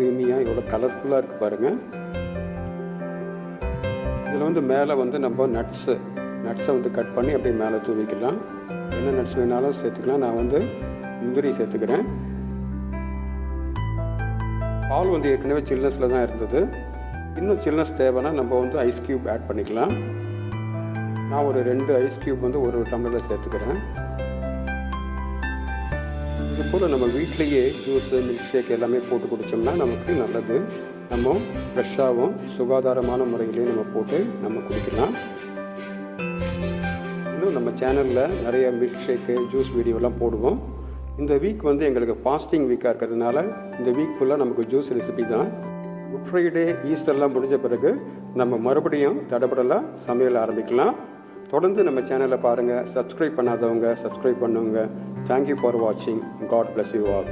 க்ரீமியாக எவ்வளோ கலர்ஃபுல்லாக இருக்குது பாருங்கள். இதில் வந்து மேலே வந்து நம்ம நட்ஸை வந்து கட் பண்ணி அப்படியே மேலே தூவிக்கலாம். என்ன நட்ஸ் வேணாலும் சேர்த்துக்கலாம். நான் வந்து முந்திரி சேர்த்துக்கிறேன். பால் வந்து ஏற்கனவே சில்னஸில் தான் இருந்தது. இன்னும் சில்னஸ் தேவைன்னா நம்ம வந்து ஐஸ் க்யூப் ஆட் பண்ணிக்கலாம். நான் ஒரு 2 ஐஸ் க்யூப் வந்து ஒரு டம்ளரில் சேர்த்துக்கிறேன். இது போல் நம்ம வீட்லேயே ஜூஸு, மில்க் ஷேக் எல்லாமே போட்டு குடித்தோம்னா நமக்கு நல்லது. நம்ம ஃப்ரெஷ்ஷாகவும் சுகாதாரமான முறையிலையும் நம்ம போட்டு நம்ம குடிக்கலாம். இன்னும் நம்ம சேனலில் நிறைய மில்க் ஷேக்கு, ஜூஸ் வீடியோலாம் போடுவோம். இந்த வீக் வந்து எங்களுக்கு ஃபாஸ்டிங் வீக்காக இருக்கிறதுனால இந்த வீக் ஃபுல்லாக நமக்கு ஜூஸ் ரெசிபி தான். குட் ஃப்ரைடே, ஈஸ்டர்லாம் முடிஞ்ச பிறகு நம்ம மறுபடியும் தடபடலாம் சமையல் ஆரம்பிக்கலாம். தொடர்ந்து நம்ம சேனலை பாருங்கள். சப்ஸ்கிரைப் பண்ணாதவங்க சப்ஸ்கிரைப் பண்ணுங்க. தேங்க்யூ ஃபார் வாட்சிங். God bless you all.